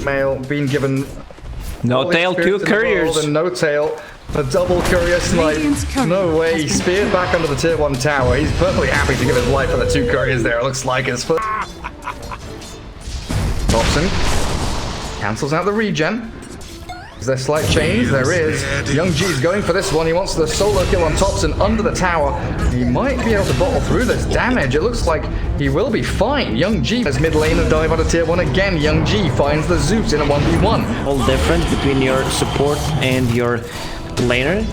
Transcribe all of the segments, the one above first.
Mail being given no tail, 2 couriers. And no tail. A double courier snipe. No way. Speared back under the tier 1 tower. He's perfectly happy to give his life for the 2 couriers there. It looks like his first. Thompson cancels out the regen. Is there slight change? There is. Young G's going for this one. He wants the solo kill on Thompson under the tower. He might be able to bottle through this damage. It looks like he will be fine. Young G as mid lane and dive out of tier 1 again. Young G finds the Zeus in a 1v1. Whole difference between your support and your laner.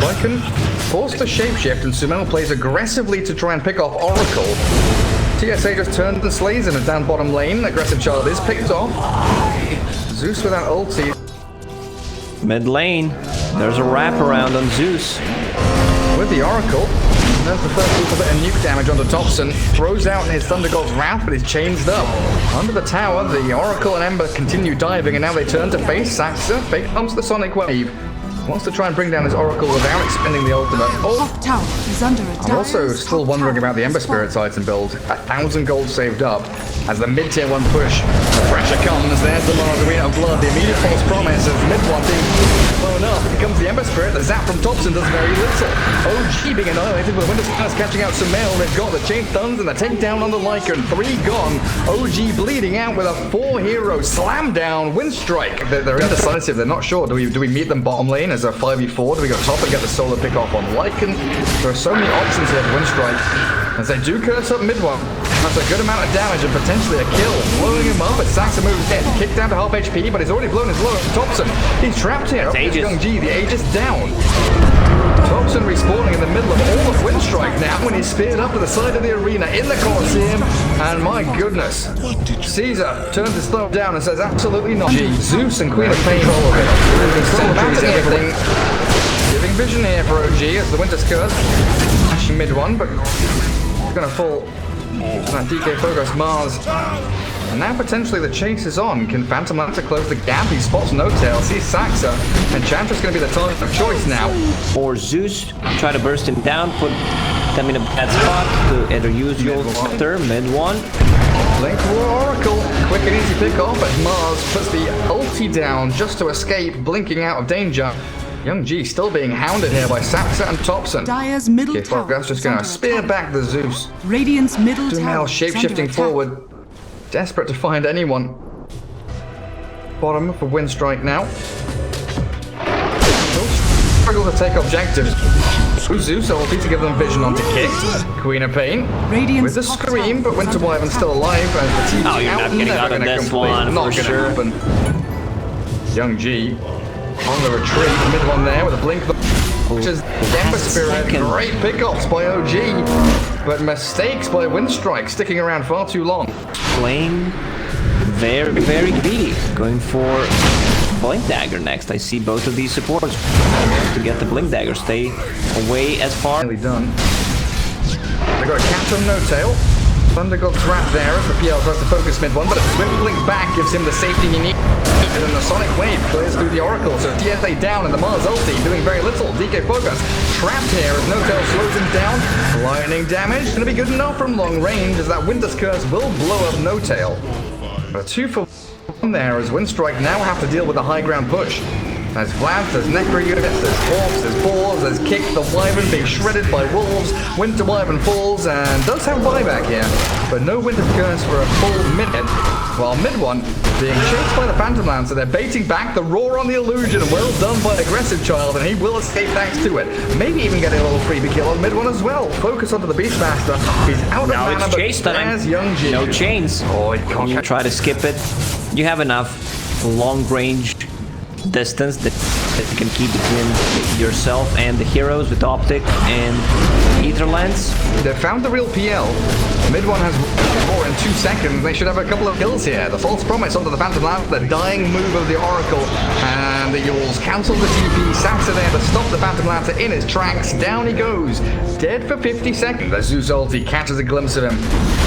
Lycan forced to shapeshift and Summel plays aggressively to try and pick off Oracle. TSA just turned and slays in a down bottom lane. Aggressive Child is picked off. Zeus without ulti. Mid lane. There's a wraparound on Zeus. With the Oracle. There's the first little bit of nuke damage onto Thompson. Throws out his Thunder God's Wrath, but he's changed up. Under the tower, the Oracle and Ember continue diving, and now they turn to face Saxa. Fake comes the Sonic Wave. Wants to try and bring down his Oracle without expending the ultimate. Oh! Tower is under attack. I'm also still wondering about the Ember Spirit's item build. 1,000 gold saved up as the mid tier 1 push. The pressure comes. There's the Mars Arena of Blood. The immediate false promise as mid 1 being blown up. Here comes the Ember Spirit. The zap from Thompson does very little. OG being annihilated with the Winter Skies catching out Summel. They've got the Chain Thuns and the takedown on the Lycan. 3 gone. OG bleeding out with a 4-hero slam down. Winstrike. They're indecisive. They're not sure. Do we meet them bottom lane as a 5v4? Do we go top and get the solo pick off on Lycan? There are so many options here for Winstrike. As they do curse up mid 1. That's a good amount of damage and potentially a kill. Blowing him up as Saxa moves in. Kicked down to half HP, but he's already blown his load up to Thompson. He's trapped here. Young G, the Aegis down. Thompson respawning in the middle of all of Winstrike now when he's speared up to the side of the arena in the Colosseum. And my goodness, Caesar turns his thumb down and says absolutely not. G, Zeus and Queen of Pain all of it. Sentries everything. Giving vision here for OG as the Winter's Curse. Flashing mid 1, but he's going to fall. That DK focus Mars. And now potentially the chase is on. Can Phantom Lancer close the gap? He spots No Tail, sees Saxa, and Chantra's going to be the target of choice now. Or Zeus, try to burst him down, put them in a bad spot to either use your scepter, mid 1. Link to Oracle, quick and easy pick off as Mars puts the ulti down just to escape, blinking out of danger. Young G still being hounded here by Saxa and Thompson. Dire's middle tower just going to spear back the Zeus. Radiant's middle tower shape-shifting forward. Desperate to find anyone. Bottom for Winstrike now. Struggle to take objectives. Zeus ulti to give them vision onto kick. Queen of Pain with the scream, but Winter Wyvern's still alive as the team's you're not getting out of this one, not for gonna sure. happen. Young G on the retreat, mid 1 there with a blink, which is Ember Spirit. Great pickups by OG, but mistakes by Winstrike, sticking around far too long. Playing very, very greedy, going for Blink Dagger next. I see both of these supports to get the Blink Dagger. Stay away as far. Nearly done. They got a catch on No Tail. Thunder God's Wrath there as the PL tries to focus mid 1, but a swift blink back gives him the safety he needs. And then the Sonic Wave clears through the Oracle, so TSA down and the Mars ulti doing very little. DK focus trapped here as No Tail slows him down. Lightning damage gonna be good enough from long range as that Winter's Curse will blow up No Tail. But 2 for 1 there as Winstrike now have to deal with the high ground push. There's Vlad, there's Necro units, there's Orcs, there's Boars, there's Kick, the Wyvern being shredded by Wolves. Winter Wyvern falls and does have buyback here, but no Winter's Curse for a full minute. While mid 1 being chased by the Phantom Lancer, they're baiting back the roar on the illusion. Well done by Aggressive Child, and he will escape thanks to it. Maybe even getting a little freebie kill on mid 1 as well. Focus onto the Beastmaster. He's out of mana, but there's Young G. No chains. Oh, he can't. You try to skip it. You have enough long range distance that you can keep between yourself and the heroes with Optic and Ether Lens. They found the real PL. Mid 1 has 4 in 2 seconds. They should have a couple of kills here. The false promise onto the Phantom Lancer, the dying move of the Oracle, and the Yules cancel the TP. Saxa there to stop the Phantom Lancer in his tracks. Down he goes, dead for 50 seconds. The Zeus ulti catches a glimpse of him,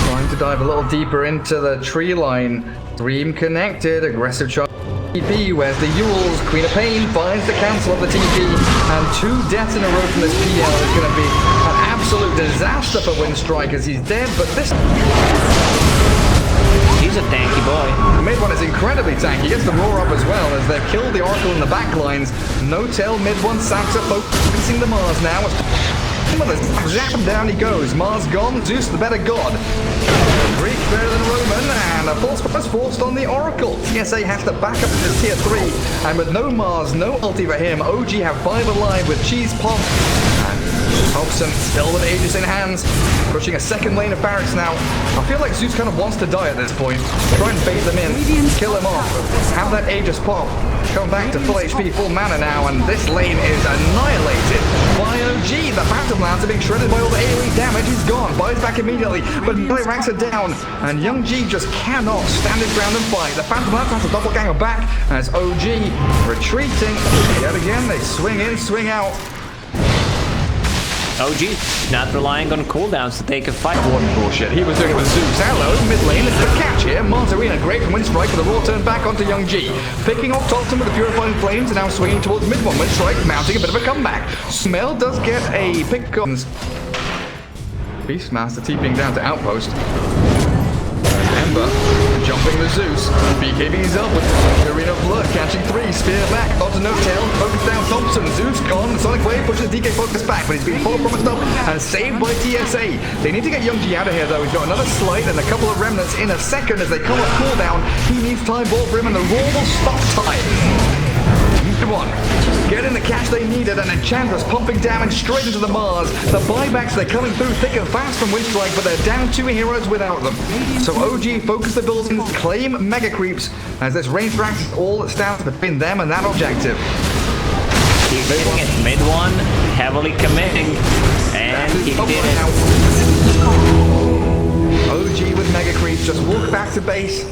trying to dive a little deeper into the tree line. Dream connected, aggressive charge. TP, where's the Yules? Queen of Pain finds the cancel of the TP, and 2 deaths in a row from this PL is going to be an absolute disaster for Winstrike as he's dead, but this... He's a tanky boy. The mid one is incredibly tanky. He gets the roar up as well as they've killed the Oracle in the back lines. No tail, mid one, Saxa focusing the Mars now. Zap him down he goes. Mars gone, Zeus the better god. Greek better than Roman, and a false promise forced on the Oracle. TSA has to back up to tier 3, and with no Mars, no ulti for him, OG have 5 alive with Cheese Pop. Hobson still with Aegis in hands, pushing a second lane of barracks now. I feel like Zeus kind of wants to die at this point. Try and bait them in, kill him off, have that Aegis pop. Come back to full HP, full mana now, and this lane is annihilated by OG. The Phantom Lands are being shredded by all the AoE damage. He's gone, buys back immediately, but melee ranks are down, and Young G just cannot stand his ground and fight. The Phantom Lands has a doppelganger back as OG retreating. Yet again, they swing in, swing out. OG not relying on cooldowns to take a fight. What bullshit. He was doing it with Zeus. Hello, mid lane. It's the catch here. Mars Arena, great from Winstrike with a raw turn back onto Young G. Picking off Thompson with the Purifying Flames and now swinging towards mid one. Winstrike mounting a bit of a comeback. Smell does get a pick on. Beastmaster TPing down to Outpost. Ember jumping the Zeus. BKB is up with Arena of Blood, catching 3, spear back, onto no tail, focus down Thompson, Zeus gone, Sonic Wave pushes DK Focus back, but he's being full promised up and saved by TSA. They need to get Young G out of here though. He's got another slight and a couple of remnants in a second as they come off cooldown. He needs time ball for him and the roar will stop time. Come on, get in the cash they needed, and Enchantress pumping damage straight into the Mars. The buybacks, they're coming through thick and fast from Winstrike, but they're down 2 heroes without them. So OG focus the builds and claim mega creeps, as this range rack is all that stands between them and that objective. Keep hitting it. Mid one, heavily committing, and he did it. OG with mega creeps, just walk back to base,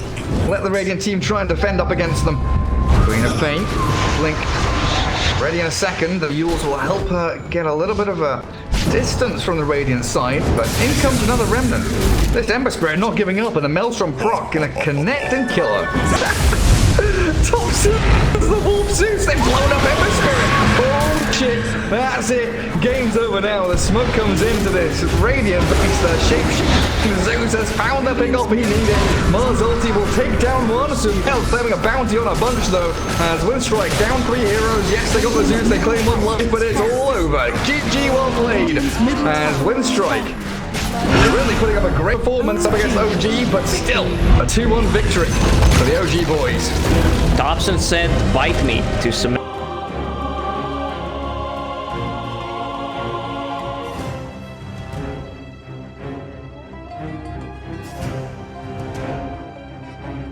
let the Radiant team try and defend up against them. Queen of Pain, Blink, ready in a second. The Yules will help her get a little bit of a distance from the Radiant side, but in comes another Remnant. This Ember Spirit not giving up, and the Maelstrom proc gonna connect and kill her. Thompson, the Wolf Zeus, they've blown up Ember Spirit. Oh shit, that's it. Game's over now. The smoke comes into this Radiant base. The shapeshifting Zeus has found the pick up he needed. Mars ulti will take down one. So Mel's having a bounty on a bunch though. As Winstrike down 3 heroes. Yes, they got the Zeus. They claim 1 life, but it's all over. GG, well played. As Winstrike really putting up a great performance up against OG, but still a 2-1 victory for the OG boys. Thompson said, "Bite me" to cement